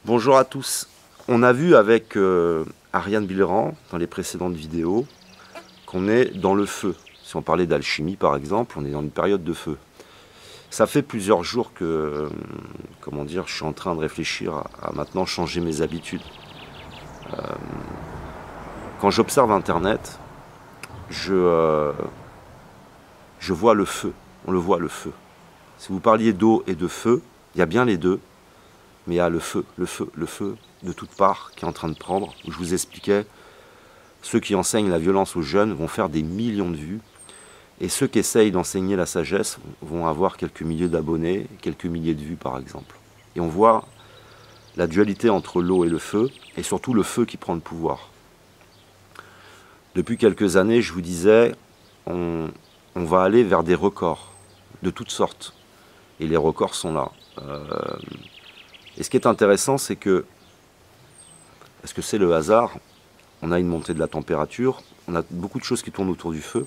Bonjour à tous. On a vu avec Ariane Billerand dans les précédentes vidéos qu'on est dans le feu. Si on parlait d'alchimie par exemple, on est dans une période de feu. Ça fait plusieurs jours que, comment dire, je suis en train de réfléchir à maintenant changer mes habitudes. Quand j'observe Internet, je vois le feu. On le voit, le feu. Si vous parliez d'eau et de feu, il y a bien les deux. Mais il y a le feu de toutes parts qui est en train de prendre, où je vous expliquais, ceux qui enseignent la violence aux jeunes vont faire des millions de vues, et ceux qui essayent d'enseigner la sagesse vont avoir quelques milliers d'abonnés, quelques milliers de vues par exemple. Et on voit la dualité entre l'eau et le feu, et surtout le feu qui prend le pouvoir. Depuis quelques années, je vous disais, on va aller vers des records, de toutes sortes, et les records sont là. Et ce qui est intéressant, c'est que, est-ce que c'est le hasard? On a une montée de la température, on a beaucoup de choses qui tournent autour du feu,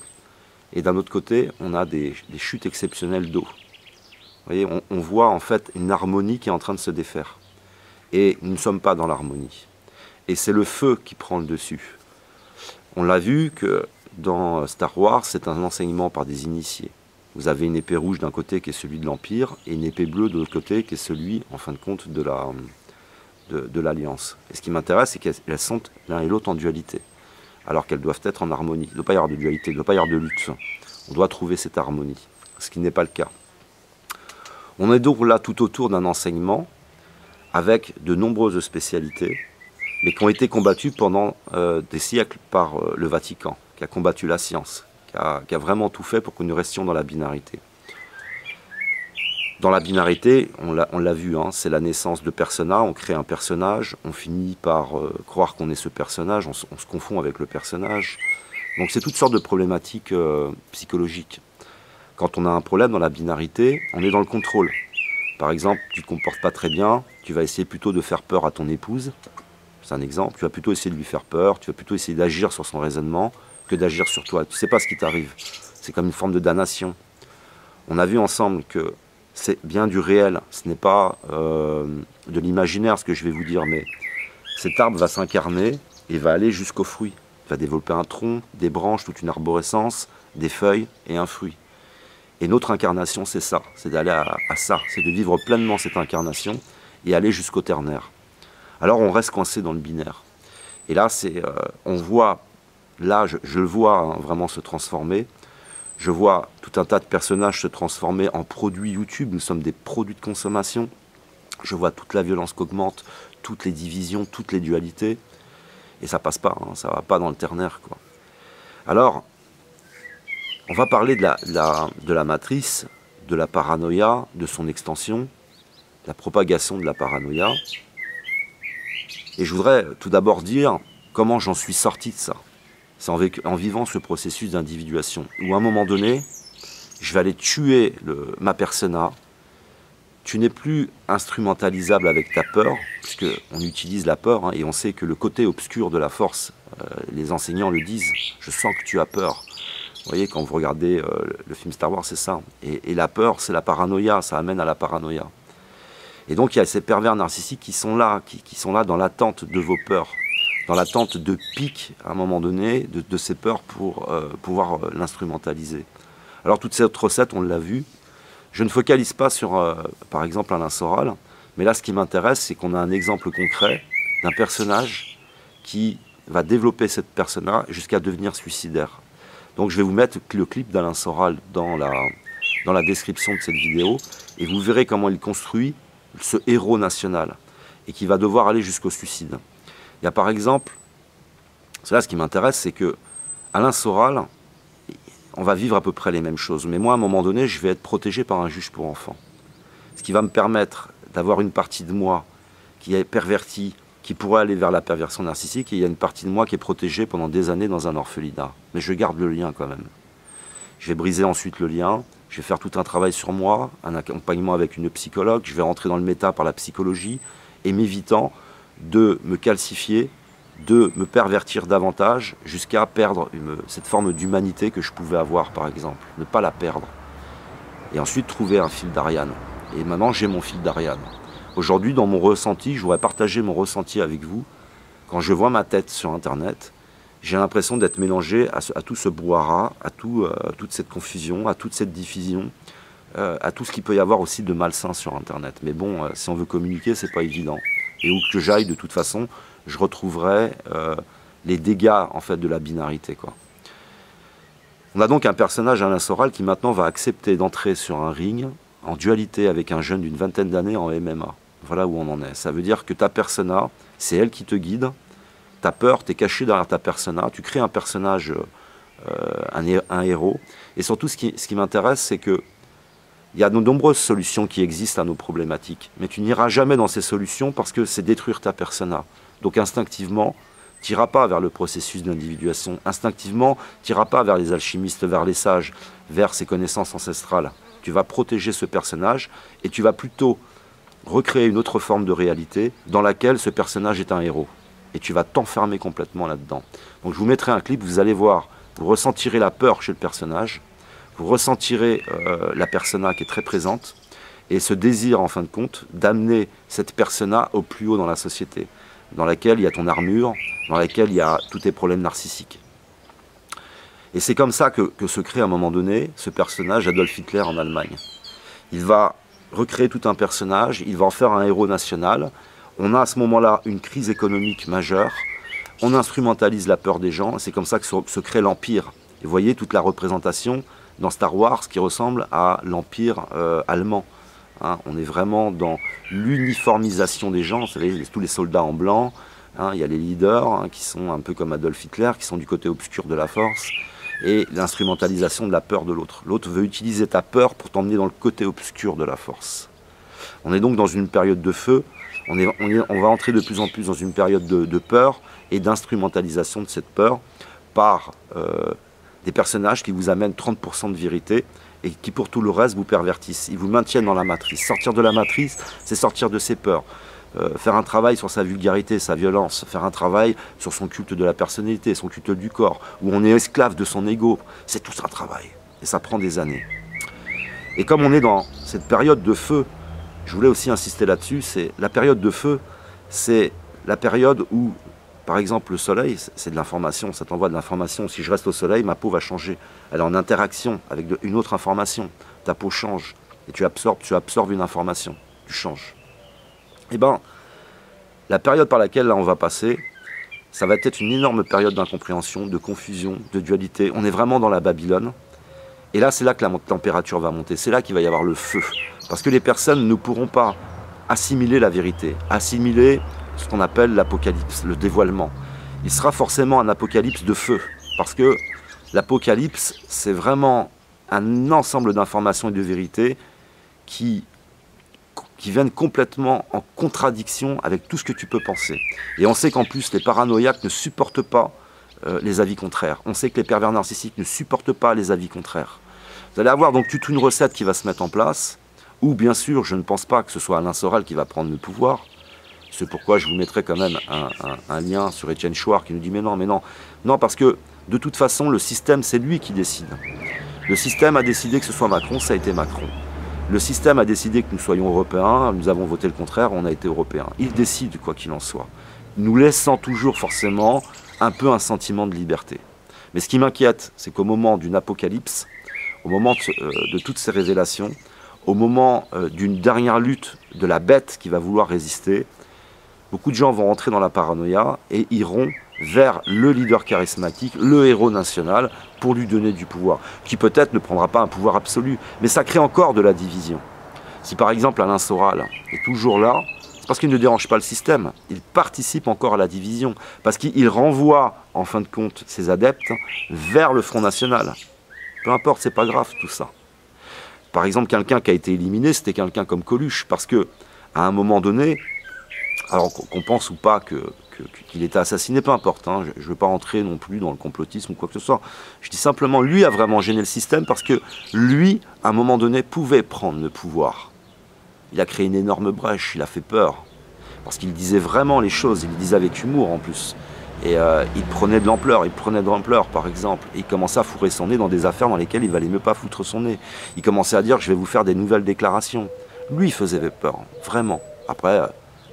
et d'un autre côté, on a des chutes exceptionnelles d'eau. Vous voyez, on voit en fait une harmonie qui est en train de se défaire. Et nous ne sommes pas dans l'harmonie. Et c'est le feu qui prend le dessus. On l'a vu que dans Star Wars, c'est un enseignement par des initiés. Vous avez une épée rouge d'un côté qui est celui de l'Empire, et une épée bleue de l'autre côté qui est celui, en fin de compte, de l'Alliance. Et ce qui m'intéresse, c'est qu'elles sont l'un et l'autre en dualité, alors qu'elles doivent être en harmonie. Il ne doit pas y avoir de dualité, il ne doit pas y avoir de lutte. On doit trouver cette harmonie, ce qui n'est pas le cas. On est donc là tout autour d'un enseignement avec de nombreuses spécialités, mais qui ont été combattues pendant des siècles par le Vatican, qui a combattu la science, qui a vraiment tout fait pour que nous restions dans la binarité. Dans la binarité, on l'a vu, hein, c'est la naissance de personas, on crée un personnage, on finit par croire qu'on est ce personnage, on se confond avec le personnage. Donc c'est toutes sortes de problématiques psychologiques. Quand on a un problème dans la binarité, on est dans le contrôle. Par exemple, tu ne te comportes pas très bien, tu vas essayer plutôt de faire peur à ton épouse, c'est un exemple, tu vas plutôt essayer de lui faire peur, tu vas plutôt essayer d'agir sur son raisonnement, que d'agir sur toi. Tu ne sais pas ce qui t'arrive. C'est comme une forme de damnation. On a vu ensemble que c'est bien du réel. Ce n'est pas de l'imaginaire ce que je vais vous dire, mais cet arbre va s'incarner et va aller jusqu'au fruit. Il va développer un tronc, des branches, toute une arborescence, des feuilles et un fruit. Et notre incarnation, c'est ça. C'est d'aller à ça. C'est de vivre pleinement cette incarnation et aller jusqu'au ternaire. Alors on reste coincé dans le binaire. Et là, on voit. Là, je le vois hein, vraiment se transformer. Je vois tout un tas de personnages se transformer en produits YouTube. Nous sommes des produits de consommation. Je vois toute la violence qu'augmente, toutes les divisions, toutes les dualités. Et ça passe pas, hein, ça va pas dans le ternaire, quoi. Alors, on va parler de la matrice, de la paranoïa, de son extension, la propagation de la paranoïa. Et je voudrais tout d'abord dire comment j'en suis sorti de ça. C'est en vivant ce processus d'individuation, où à un moment donné, je vais aller tuer ma persona. Tu n'es plus instrumentalisable avec ta peur, puisqu'on utilise la peur, hein, et on sait que le côté obscur de la force, les enseignants le disent, je sens que tu as peur. Vous voyez, quand vous regardez le film Star Wars, c'est ça. Et la peur, c'est la paranoïa, ça amène à la paranoïa. Et donc il y a ces pervers narcissiques qui sont là dans l'attente de vos peurs, dans l'attente de pics à un moment donné, de ces peurs pour pouvoir l'instrumentaliser. Alors toute cette recette, on l'a vu. Je ne focalise pas sur, par exemple, Alain Soral, mais là ce qui m'intéresse, c'est qu'on a un exemple concret d'un personnage qui va développer cette persona jusqu'à devenir suicidaire. Donc je vais vous mettre le clip d'Alain Soral dans la description de cette vidéo, et vous verrez comment il construit ce héros national, et qui va devoir aller jusqu'au suicide. Il y a par exemple, là ce qui m'intéresse, c'est que Alain Soral, on va vivre à peu près les mêmes choses, mais moi à un moment donné, je vais être protégé par un juge pour enfants. Ce qui va me permettre d'avoir une partie de moi qui est pervertie, qui pourrait aller vers la perversion narcissique, et il y a une partie de moi qui est protégée pendant des années dans un orphelinat. Mais je garde le lien quand même. Je vais briser ensuite le lien, je vais faire tout un travail sur moi, un accompagnement avec une psychologue, je vais rentrer dans le méta par la psychologie, et m'évitant de me calcifier, de me pervertir davantage, jusqu'à perdre cette forme d'humanité que je pouvais avoir, par exemple. Ne pas la perdre. Et ensuite trouver un fil d'Ariane. Et maintenant, j'ai mon fil d'Ariane. Aujourd'hui, dans mon ressenti, je voudrais partager mon ressenti avec vous. Quand je vois ma tête sur Internet, j'ai l'impression d'être mélangé à tout ce brouhaha, à toute cette confusion, à toute cette diffusion, à tout ce qu'il peut y avoir aussi de malsain sur Internet. Mais bon, si on veut communiquer, c'est pas évident. Et où que j'aille, de toute façon, je retrouverai les dégâts en fait de la binarité, quoi. On a donc un personnage, Alain Soral, qui maintenant va accepter d'entrer sur un ring en dualité avec un jeune d'une vingtaine d'années en MMA. Voilà où on en est. Ça veut dire que ta persona, c'est elle qui te guide. Ta peur, tu es caché derrière ta persona. Tu crées un personnage, un héros. Et surtout, ce qui m'intéresse, c'est que il y a de nombreuses solutions qui existent à nos problématiques. Mais tu n'iras jamais dans ces solutions parce que c'est détruire ta persona. Donc instinctivement, tu n'iras pas vers le processus d'individuation. Instinctivement, tu n'iras pas vers les alchimistes, vers les sages, vers ces connaissances ancestrales. Tu vas protéger ce personnage et tu vas plutôt recréer une autre forme de réalité dans laquelle ce personnage est un héros. Et tu vas t'enfermer complètement là-dedans. Donc je vous mettrai un clip, vous allez voir, vous ressentirez la peur chez le personnage, vous ressentirez la persona qui est très présente et ce désir en fin de compte d'amener cette persona au plus haut dans la société, dans laquelle il y a ton armure, dans laquelle il y a tous tes problèmes narcissiques. Et c'est comme ça que se crée à un moment donné ce personnage Adolf Hitler en Allemagne. Il va recréer tout un personnage, il va en faire un héros national. On a à ce moment-là une crise économique majeure, on instrumentalise la peur des gens, c'est comme ça que se crée l'Empire. Et vous voyez toute la représentation dans Star Wars qui ressemble à l'Empire allemand. Hein, on est vraiment dans l'uniformisation des gens, vous savez, tous les soldats en blanc, hein, il y a les leaders hein, qui sont un peu comme Adolf Hitler, qui sont du côté obscur de la force, et l'instrumentalisation de la peur de l'autre. L'autre veut utiliser ta peur pour t'emmener dans le côté obscur de la force. On est donc dans une période de feu, on va entrer de plus en plus dans une période de peur et d'instrumentalisation de cette peur par des personnages qui vous amènent 30% de vérité et qui pour tout le reste vous pervertissent. Ils vous maintiennent dans la matrice. Sortir de la matrice, c'est sortir de ses peurs. Faire un travail sur sa vulgarité, sa violence, faire un travail sur son culte de la personnalité, son culte du corps, où on est esclave de son ego, c'est tout un travail. Et ça prend des années. Et comme on est dans cette période de feu, je voulais aussi insister là-dessus, c'est la période de feu, c'est la période où, par exemple, le soleil, c'est de l'information, ça t'envoie de l'information. Si je reste au soleil, ma peau va changer. Elle est en interaction avec une autre information. Ta peau change et tu absorbes une information, tu changes. Eh bien, la période par laquelle là, on va passer, ça va être une énorme période d'incompréhension, de confusion, de dualité. On est vraiment dans la Babylone. Et là, c'est là que la température va monter. C'est là qu'il va y avoir le feu. Parce que les personnes ne pourront pas assimiler la vérité, assimiler ce qu'on appelle l'apocalypse, le dévoilement. Il sera forcément un apocalypse de feu. Parce que l'apocalypse, c'est vraiment un ensemble d'informations et de vérités qui viennent complètement en contradiction avec tout ce que tu peux penser. Et on sait qu'en plus, les paranoïaques ne supportent pas les avis contraires. On sait que les pervers narcissiques ne supportent pas les avis contraires. Vous allez avoir donc toute une recette qui va se mettre en place, où bien sûr, je ne pense pas que ce soit Alain Soral qui va prendre le pouvoir. C'est pourquoi je vous mettrai quand même un lien sur Étienne Chouard qui nous dit mais non, mais non. Non, parce que de toute façon, le système, c'est lui qui décide. Le système a décidé que ce soit Macron, ça a été Macron. Le système a décidé que nous soyons européens, nous avons voté le contraire, on a été européens. Il décide quoi qu'il en soit, nous laissant toujours forcément un peu un sentiment de liberté. Mais ce qui m'inquiète, c'est qu'au moment d'une apocalypse, au moment de toutes ces révélations, au moment d'une dernière lutte de la bête qui va vouloir résister, beaucoup de gens vont rentrer dans la paranoïa et iront vers le leader charismatique, le héros national, pour lui donner du pouvoir, qui peut-être ne prendra pas un pouvoir absolu, mais ça crée encore de la division. Si par exemple Alain Soral est toujours là, c'est parce qu'il ne dérange pas le système, il participe encore à la division, parce qu'il renvoie en fin de compte ses adeptes vers le Front National. Peu importe, c'est pas grave tout ça. Par exemple, quelqu'un qui a été éliminé, c'était quelqu'un comme Coluche, parce que à un moment donné, alors qu'on pense ou pas qu'il était assassiné, peu importe, hein, je ne veux pas rentrer non plus dans le complotisme ou quoi que ce soit. Je dis simplement, lui a vraiment gêné le système parce que lui, à un moment donné, pouvait prendre le pouvoir. Il a créé une énorme brèche, il a fait peur. Parce qu'il disait vraiment les choses, il les disait avec humour en plus. Et il prenait de l'ampleur, par exemple. Et il commençait à fourrer son nez dans des affaires dans lesquelles il valait mieux pas foutre son nez. Il commençait à dire, je vais vous faire des nouvelles déclarations. Lui, il faisait peur, vraiment. Après,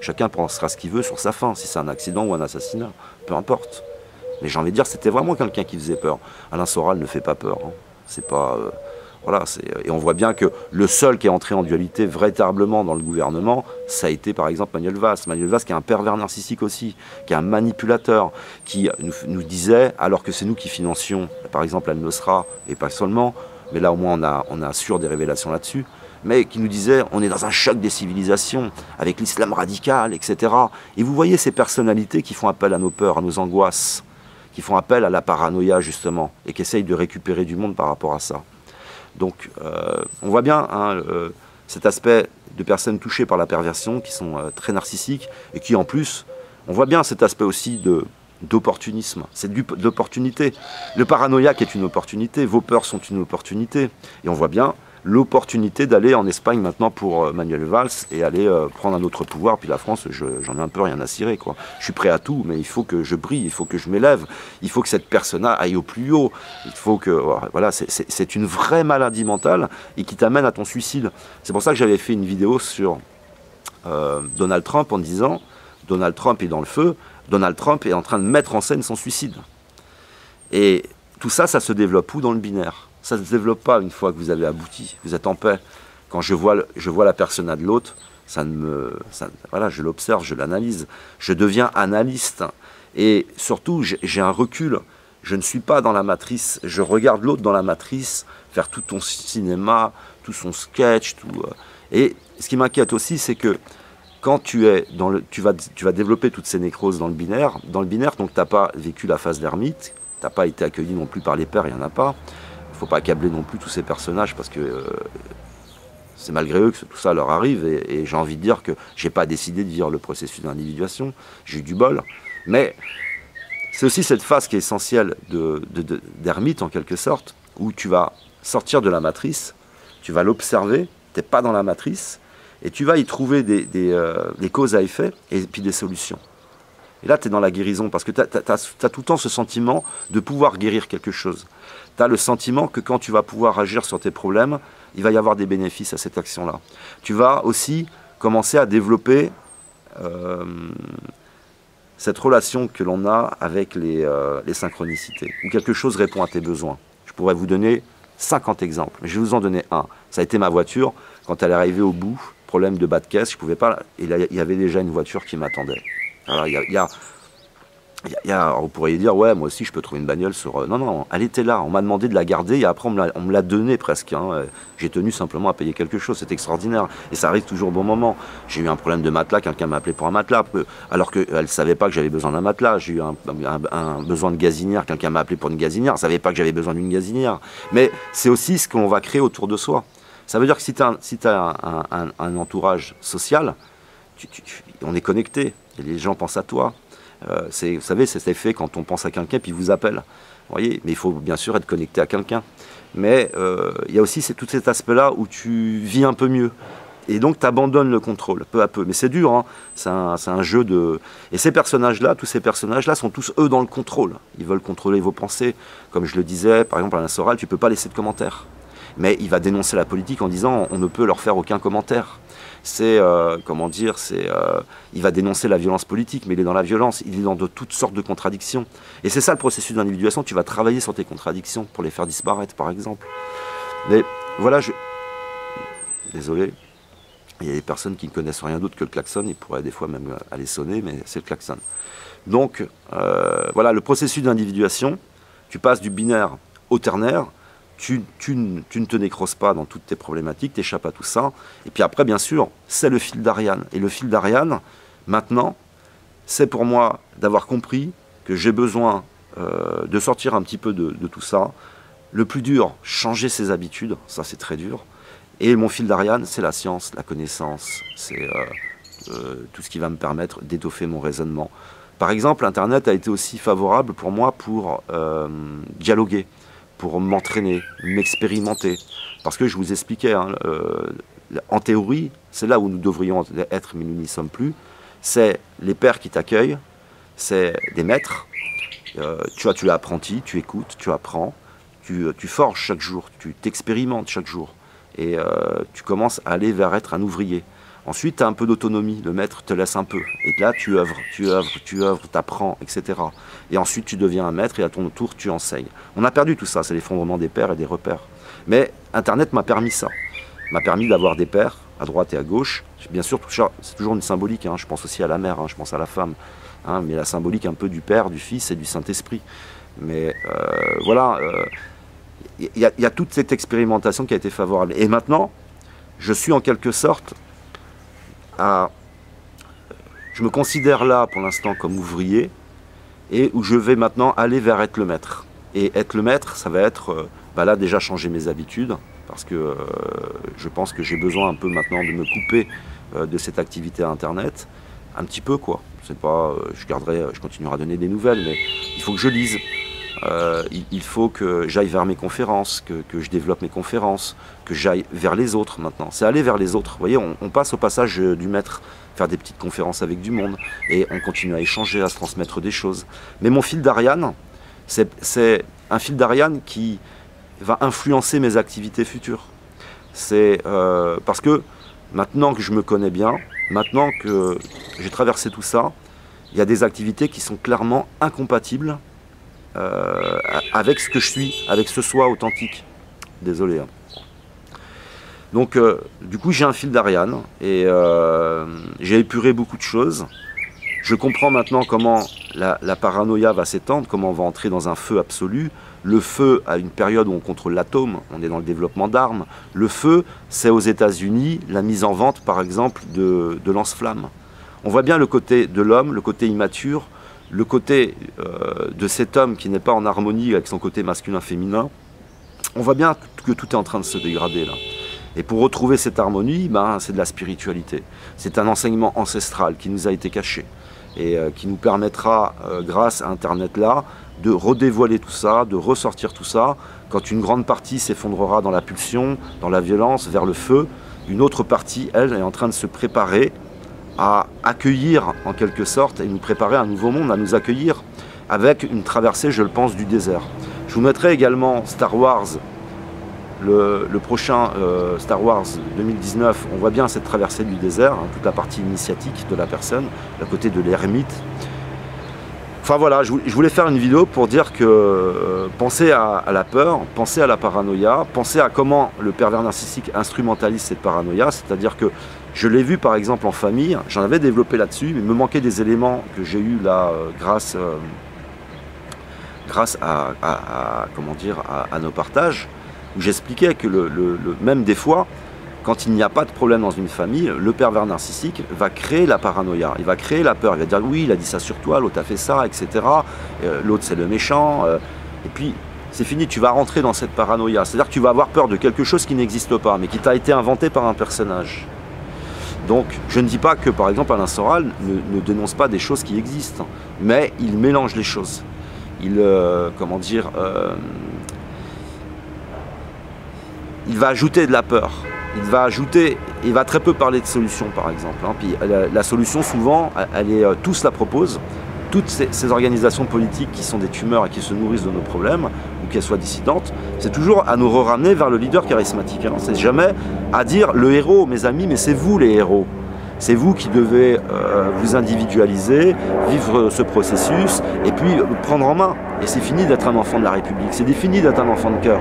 chacun pensera ce qu'il veut sur sa fin, si c'est un accident ou un assassinat, peu importe. Mais j'ai envie de dire, c'était vraiment quelqu'un qui faisait peur. Alain Soral ne fait pas peur. Hein. C'est pas... voilà, et on voit bien que le seul qui est entré en dualité véritablement dans le gouvernement, ça a été par exemple Manuel Valls. Manuel Valls qui est un pervers narcissique aussi, qui est un manipulateur, qui nous disait, alors que c'est nous qui financions par exemple Al-Nosra, et pas seulement, mais là au moins on a sûr des révélations là-dessus, mais qui nous disait on est dans un choc des civilisations, avec l'islam radical, etc. Et vous voyez ces personnalités qui font appel à nos peurs, à nos angoisses, qui font appel à la paranoïa justement, et qui essayent de récupérer du monde par rapport à ça. Donc on voit bien hein, cet aspect de personnes touchées par la perversion, qui sont très narcissiques, et qui en plus, on voit bien cet aspect aussi d'opportunisme, c'est de l'opportunité. Le paranoïaque est une opportunité, vos peurs sont une opportunité, et on voit bien l'opportunité d'aller en Espagne maintenant pour Manuel Valls et aller prendre un autre pouvoir. Puis la France, j'en ai un peu rien à cirer, quoi. Je suis prêt à tout, mais il faut que je brille, il faut que je m'élève, il faut que cette personne aille au plus haut. Il faut que... Voilà, c'est une vraie maladie mentale et qui t'amène à ton suicide. C'est pour ça que j'avais fait une vidéo sur Donald Trump en disant Donald Trump est dans le feu, Donald Trump est en train de mettre en scène son suicide. Et tout ça, ça se développe où dans le binaire? Ça ne se développe pas une fois que vous avez abouti, vous êtes en paix. Quand je vois la persona de l'autre, voilà, je l'observe, je l'analyse, je deviens analyste. Et surtout, j'ai un recul, je ne suis pas dans la matrice, je regarde l'autre dans la matrice, faire tout ton cinéma, tout son sketch, tout. Et ce qui m'inquiète aussi, c'est que quand tu vas développer toutes ces nécroses dans le binaire, donc tu n'as pas vécu la phase d'ermite, tu n'as pas été accueilli non plus par les pères, il n'y en a pas. Il ne faut pas accabler non plus tous ces personnages parce que c'est malgré eux que tout ça leur arrive et j'ai envie de dire que je n'ai pas décidé de vivre le processus d'individuation, j'ai eu du bol, mais c'est aussi cette phase qui est essentielle d'ermite en quelque sorte, où tu vas sortir de la matrice, tu vas l'observer, tu n'es pas dans la matrice, et tu vas y trouver des causes à effet et puis des solutions. Et là, tu es dans la guérison, parce que tu as tout le temps ce sentiment de pouvoir guérir quelque chose. Tu as le sentiment que quand tu vas pouvoir agir sur tes problèmes, il va y avoir des bénéfices à cette action-là. Tu vas aussi commencer à développer cette relation que l'on a avec les synchronicités, où quelque chose répond à tes besoins. Je pourrais vous donner 50 exemples, mais je vais vous en donner un. Ça a été ma voiture, quand elle est arrivée au bout, problème de bas de caisse, je pouvais pas, il y avait déjà une voiture qui m'attendait. Alors, vous pourriez dire, ouais, moi aussi je peux trouver une bagnole sur... Non, non, elle était là, on m'a demandé de la garder et après on me l'a donnée presque. Hein. J'ai tenu simplement à payer quelque chose, c'est extraordinaire. Et ça arrive toujours au bon moment. J'ai eu un problème de matelas, quelqu'un m'a appelé pour un matelas, alors qu'elle ne savait pas que j'avais besoin d'un matelas. J'ai eu un besoin de gazinière, quelqu'un m'a appelé pour une gazinière, elle ne savait pas que j'avais besoin d'une gazinière. Mais c'est aussi ce qu'on va créer autour de soi. Ça veut dire que si tu as un entourage social, on est connecté, et les gens pensent à toi. Vous savez, c'est cet effet quand on pense à quelqu'un puis il vous appelle. Vous voyez, mais il faut bien sûr être connecté à quelqu'un. Mais il y a aussi tout cet aspect-là où tu vis un peu mieux. Et donc tu abandonnes le contrôle, peu à peu. Mais c'est dur, hein. C'est un jeu de... Et ces personnages-là, tous ces personnages-là sont tous, eux, dans le contrôle. Ils veulent contrôler vos pensées. Comme je le disais, par exemple, Alain Soral, tu ne peux pas laisser de commentaires. Mais il va dénoncer la politique en disant on ne peut leur faire aucun commentaire. Comment dire, il va dénoncer la violence politique, mais il est dans la violence, il est dans toutes sortes de contradictions. Et c'est ça le processus d'individuation, tu vas travailler sur tes contradictions pour les faire disparaître, par exemple. Mais voilà, désolé, il y a des personnes qui ne connaissent rien d'autre que le klaxon, ils pourraient des fois même aller sonner, mais c'est le klaxon. Donc, voilà, le processus d'individuation, tu passes du binaire au ternaire, tu ne te nécroses pas dans toutes tes problématiques, tu échappes à tout ça. Et puis après, bien sûr, c'est le fil d'Ariane. Et le fil d'Ariane, maintenant, c'est pour moi d'avoir compris que j'ai besoin de sortir un petit peu de tout ça. Le plus dur, changer ses habitudes, ça c'est très dur. Et mon fil d'Ariane, c'est la science, la connaissance, c'est tout ce qui va me permettre d'étoffer mon raisonnement. Par exemple, Internet a été aussi favorable pour moi pour dialoguer, pour m'entraîner, m'expérimenter. Parce que je vous expliquais, hein, en théorie, c'est là où nous devrions être, mais nous n'y sommes plus, c'est les pères qui t'accueillent, c'est des maîtres, tu es apprenti, tu écoutes, tu apprends, tu forges chaque jour, tu t'expérimentes chaque jour, et tu commences à aller vers être un ouvrier. Ensuite, tu as un peu d'autonomie, le maître te laisse un peu. Et là, tu œuvres, tu apprends, etc. Et ensuite, tu deviens un maître et à ton tour, tu enseignes. On a perdu tout ça, c'est l'effondrement des pairs et des repères. Mais Internet m'a permis ça. M'a permis d'avoir des pairs à droite et à gauche. Bien sûr, c'est toujours une symbolique, hein. Je pense aussi à la mère, hein, je pense à la femme. Hein, mais la symbolique un peu du Père, du Fils et du Saint-Esprit. Mais voilà, il y a toute cette expérimentation qui a été favorable. Et maintenant, je suis en quelque sorte je me considère là pour l'instant comme ouvrier et où je vais maintenant aller vers être le maître. Et être le maître, ça va être là déjà changer mes habitudes parce que je pense que j'ai besoin un peu maintenant de me couper de cette activité à Internet, un petit peu quoi. C'est pas, je continuerai à donner des nouvelles, mais il faut que je lise. Il faut que j'aille vers mes conférences, que je développe mes conférences, que j'aille vers les autres maintenant. C'est aller vers les autres. Vous voyez, on passe au passage du maître, faire des petites conférences avec du monde, et on continue à échanger, à se transmettre des choses. Mais mon fil d'Ariane, c'est un fil d'Ariane qui va influencer mes activités futures. C'est parce que maintenant que je me connais bien, maintenant que j'ai traversé tout ça, il y a des activités qui sont clairement incompatibles avec ce que je suis, avec ce soi authentique. Désolé. Hein. Donc, du coup, j'ai un fil d'Ariane et j'ai épuré beaucoup de choses. Je comprends maintenant comment la paranoïa va s'étendre, comment on va entrer dans un feu absolu. Le feu, à une période où on contrôle l'atome, on est dans le développement d'armes. Le feu, c'est aux États-Unis la mise en vente, par exemple, de lance-flammes. On voit bien le côté de l'homme, le côté immature, le côté de cet homme qui n'est pas en harmonie avec son côté masculin-féminin. On voit bien que tout est en train de se dégrader là. Et pour retrouver cette harmonie, c'est de la spiritualité. C'est un enseignement ancestral qui nous a été caché et qui nous permettra, grâce à Internet là, de redévoiler tout ça, de ressortir tout ça. Quand une grande partie s'effondrera dans la pulsion, dans la violence, vers le feu, une autre partie, elle, est en train de se préparer à accueillir en quelque sorte et nous préparer à un nouveau monde, à nous accueillir avec une traversée, je le pense, du désert. Je vous mettrai également Star Wars, le prochain Star Wars 2019. On voit bien cette traversée du désert, hein, toute la partie initiatique de la personne, à côté de l'ermite. Enfin voilà, je voulais faire une vidéo pour dire que pensez à la peur, pensez à la paranoïa, pensez à comment le pervers narcissique instrumentalise cette paranoïa, c'est-à-dire que je l'ai vu par exemple en famille, j'en avais développé là-dessus, mais il me manquait des éléments que j'ai eu là grâce à nos partages, où j'expliquais que même des fois, quand il n'y a pas de problème dans une famille, le pervers narcissique va créer la paranoïa, il va créer la peur, il va dire oui, il a dit ça sur toi, l'autre a fait ça, etc. L'autre c'est le méchant, et puis c'est fini, tu vas rentrer dans cette paranoïa, c'est-à-dire que tu vas avoir peur de quelque chose qui n'existe pas, mais qui t'a été inventé par un personnage. Donc, je ne dis pas que, par exemple, Alain Soral ne dénonce pas des choses qui existent, mais il mélange les choses. Il, il va ajouter de la peur. Il va très peu parler de solutions, par exemple. Hein. Puis, la solution, souvent, tous la proposent. Toutes ces organisations politiques qui sont des tumeurs et qui se nourrissent de nos problèmes, ou qu'elles soient dissidentes, c'est toujours à nous ramener vers le leader charismatique. Hein. C'est jamais à dire le héros, mes amis, mais c'est vous les héros. C'est vous qui devez vous individualiser, vivre ce processus, et puis prendre en main. Et c'est fini d'être un enfant de la République, c'est fini d'être un enfant de cœur.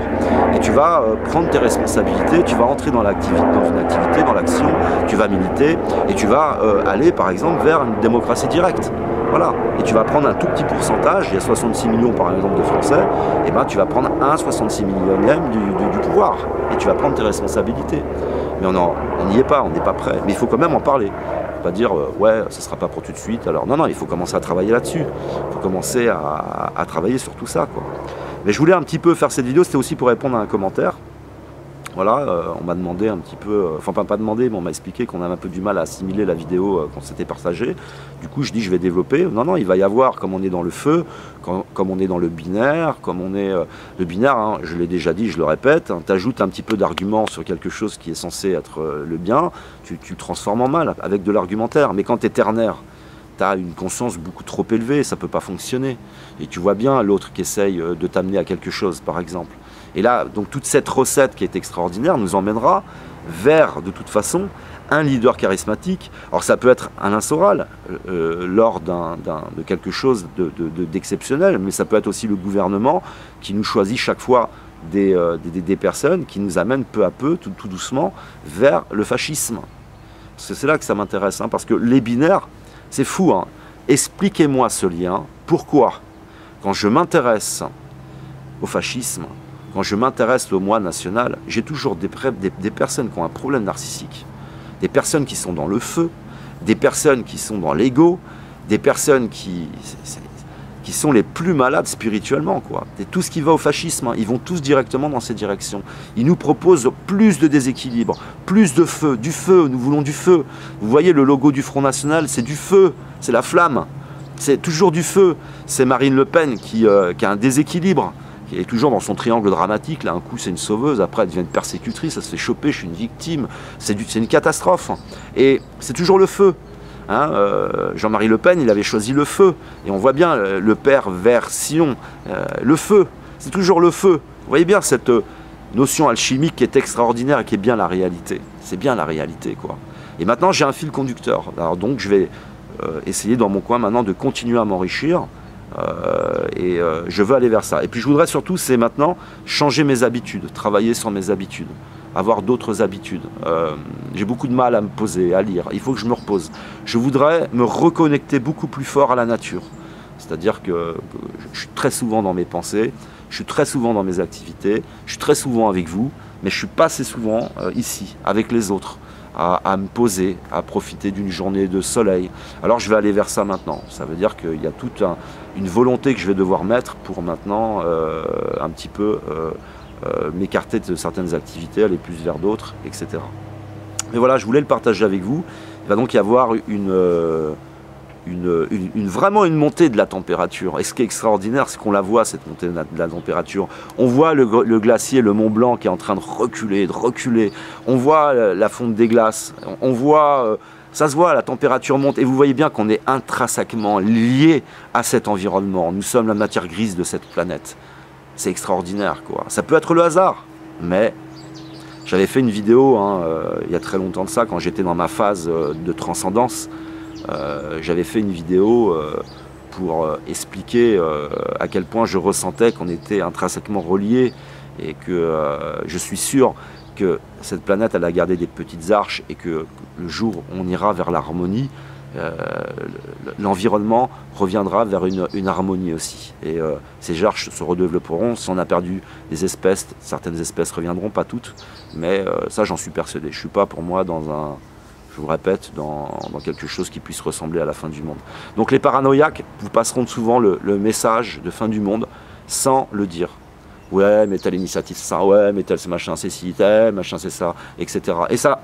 Et tu vas prendre tes responsabilités, tu vas entrer dans une activité, dans l'action, tu vas militer, et tu vas aller par exemple vers une démocratie directe. Voilà. Et tu vas prendre un tout petit pourcentage, il y a 66 millions par exemple de Français, et ben tu vas prendre un 66 millionième du pouvoir, et tu vas prendre tes responsabilités. Mais on n'y est pas, on n'est pas prêt. Mais il faut quand même en parler. Pas dire ouais, ça ne sera pas pour tout de suite. Alors non, il faut commencer à travailler là-dessus. Il faut commencer à travailler sur tout ça, quoi. Mais je voulais un petit peu faire cette vidéo, c'était aussi pour répondre à un commentaire. Voilà, on m'a demandé un petit peu, enfin pas demandé, mais on m'a expliqué qu'on avait un peu du mal à assimiler la vidéo qu'on s'était partagée. Du coup, je dis je vais développer. Non, il va y avoir, comme on est dans le feu, comme on est dans le binaire, comme on est... le binaire, hein, je l'ai déjà dit, je le répète, hein, tu ajoutes un petit peu d'argument sur quelque chose qui est censé être le bien, tu le transformes en mal avec de l'argumentaire. Mais quand tu es ternaire, tu as une conscience beaucoup trop élevée, ça ne peut pas fonctionner. Et tu vois bien l'autre qui essaye de t'amener à quelque chose, par exemple. Et là, donc toute cette recette qui est extraordinaire nous emmènera vers, de toute façon, un leader charismatique. Alors ça peut être Alain Soral, lors de quelque chose d'exceptionnel, mais ça peut être aussi le gouvernement qui nous choisit chaque fois des personnes qui nous amènent peu à peu, tout doucement, vers le fascisme. C'est là que ça m'intéresse, hein, parce que les binaires, c'est fou. Hein. Expliquez-moi ce lien. Pourquoi, quand je m'intéresse au fascisme, quand je m'intéresse au moi national, j'ai toujours des personnes qui ont un problème narcissique, des personnes qui sont dans le feu, des personnes qui sont dans l'ego, des personnes qui sont les plus malades spirituellement, quoi. Et tout ce qui va au fascisme, hein, ils vont tous directement dans ces directions. Ils nous proposent plus de déséquilibre, plus de feu, du feu, nous voulons du feu. Vous voyez le logo du Front National, c'est du feu, c'est la flamme, c'est toujours du feu. C'est Marine Le Pen qui a un déséquilibre, qui est toujours dans son triangle dramatique. Là, un coup, c'est une sauveuse, après, elle devient une persécutrice, elle se fait choper, je suis une victime. C'est une catastrophe. Et c'est toujours le feu. Hein, Jean-Marie Le Pen, il avait choisi le feu. Et on voit bien le père vers Sion. Le feu, c'est toujours le feu. Vous voyez bien cette notion alchimique qui est extraordinaire et qui est bien la réalité. C'est bien la réalité, quoi. Et maintenant, j'ai un fil conducteur. Alors donc, je vais essayer dans mon coin maintenant de continuer à m'enrichir. Je veux aller vers ça. Et puis je voudrais surtout, c'est maintenant changer mes habitudes, travailler sur mes habitudes, avoir d'autres habitudes. J'ai beaucoup de mal à me poser, à lire. Il faut que je me repose. Je voudrais me reconnecter beaucoup plus fort à la nature. C'est-à-dire que je suis très souvent dans mes pensées, je suis très souvent dans mes activités, je suis très souvent avec vous, mais je ne suis pas assez souvent ici, avec les autres. À me poser, à profiter d'une journée de soleil. Alors je vais aller vers ça maintenant. Ça veut dire qu'il y a toute une volonté que je vais devoir mettre pour maintenant un petit peu m'écarter de certaines activités, aller plus vers d'autres, etc. Mais voilà, je voulais le partager avec vous. Il va donc y avoir vraiment une montée de la température. Et ce qui est extraordinaire, c'est qu'on la voit, cette montée de la température. On voit le glacier, le Mont Blanc, qui est en train de reculer. On voit la fonte des glaces. On voit, ça se voit, la température monte. Et vous voyez bien qu'on est intrinsèquement lié à cet environnement. Nous sommes la matière grise de cette planète. C'est extraordinaire, quoi. Ça peut être le hasard, mais j'avais fait une vidéo il y a très longtemps de ça, quand j'étais dans ma phase de transcendance. J'avais fait une vidéo pour expliquer à quel point je ressentais qu'on était intrinsèquement reliés et que je suis sûr que cette planète elle a gardé des petites arches et que le jour où on ira vers l'harmonie, l'environnement reviendra vers une harmonie aussi. Et ces arches se redévelopperont. Si on a perdu des espèces, certaines espèces reviendront, pas toutes, mais ça j'en suis persuadé. Je ne suis pas pour moi je vous répète, dans quelque chose qui puisse ressembler à la fin du monde. Donc les paranoïaques vous passeront souvent le message de fin du monde sans le dire. Ouais, mais telle initiative c'est ça, ouais, mais tel machin c'est ci, tel machin c'est ça, etc. Et ça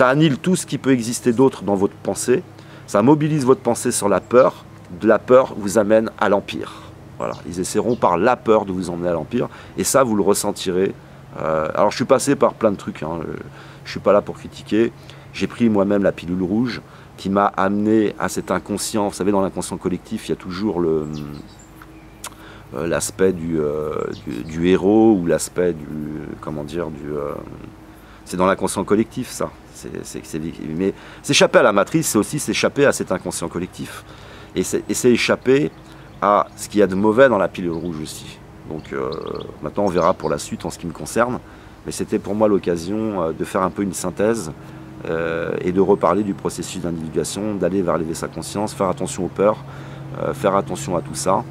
annule tout ce qui peut exister d'autre dans votre pensée. Ça mobilise votre pensée sur la peur. De la peur vous amène à l'empire. Voilà, ils essaieront par la peur de vous emmener à l'empire. Et ça, vous le ressentirez. Alors je suis passé par plein de trucs, hein. Je ne suis pas là pour critiquer. J'ai pris moi-même la pilule rouge qui m'a amené à cet inconscient. Vous savez, dans l'inconscient collectif, il y a toujours l'aspect du héros ou l'aspect c'est dans l'inconscient collectif, ça. Mais s'échapper à la matrice, c'est aussi s'échapper à cet inconscient collectif. Et c'est échapper à ce qu'il y a de mauvais dans la pilule rouge aussi. Donc maintenant, on verra pour la suite en ce qui me concerne. Mais c'était pour moi l'occasion de faire un peu une synthèse et de reparler du processus d'individuation, d'aller vers l'éveil de sa conscience, faire attention aux peurs, faire attention à tout ça.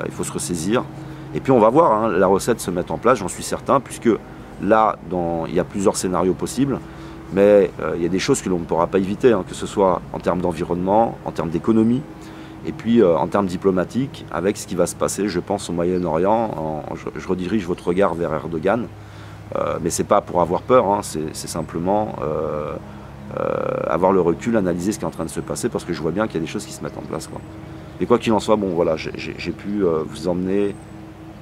Il faut se ressaisir. Et puis on va voir, hein, la recette se mettre en place, j'en suis certain, puisque là, il y a plusieurs scénarios possibles, mais il y a des choses que l'on ne pourra pas éviter, hein, que ce soit en termes d'environnement, en termes d'économie, et puis en termes diplomatiques, avec ce qui va se passer, je pense, au Moyen-Orient. Je redirige votre regard vers Erdogan. Mais c'est pas pour avoir peur, hein, c'est simplement avoir le recul, analyser ce qui est en train de se passer, parce que je vois bien qu'il y a des choses qui se mettent en place, quoi. Et quoi qu'il en soit, bon voilà, j'ai pu vous emmener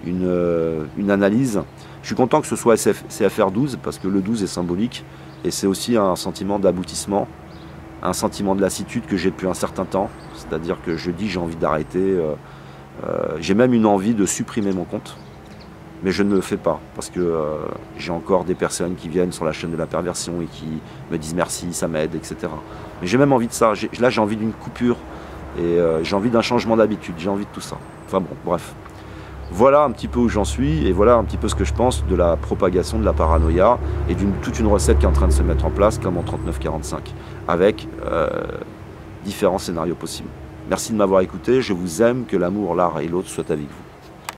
une analyse. Je suis content que ce soit CFR 12, parce que le 12 est symbolique, et c'est aussi un sentiment d'aboutissement, un sentiment de lassitude que j'ai depuis un certain temps, c'est-à-dire que je dis j'ai envie d'arrêter, j'ai même une envie de supprimer mon compte. Mais je ne le fais pas, parce que j'ai encore des personnes qui viennent sur la chaîne de la perversion et qui me disent merci, ça m'aide, etc. Mais j'ai même envie de ça. Là, j'ai envie d'une coupure et j'ai envie d'un changement d'habitude, j'ai envie de tout ça. Enfin bon, bref. Voilà un petit peu où j'en suis et voilà un petit peu ce que je pense de la propagation de la paranoïa et toute une recette qui est en train de se mettre en place, comme en 3945, avec différents scénarios possibles. Merci de m'avoir écouté, je vous aime, que l'amour, l'art et l'autre soient avec vous.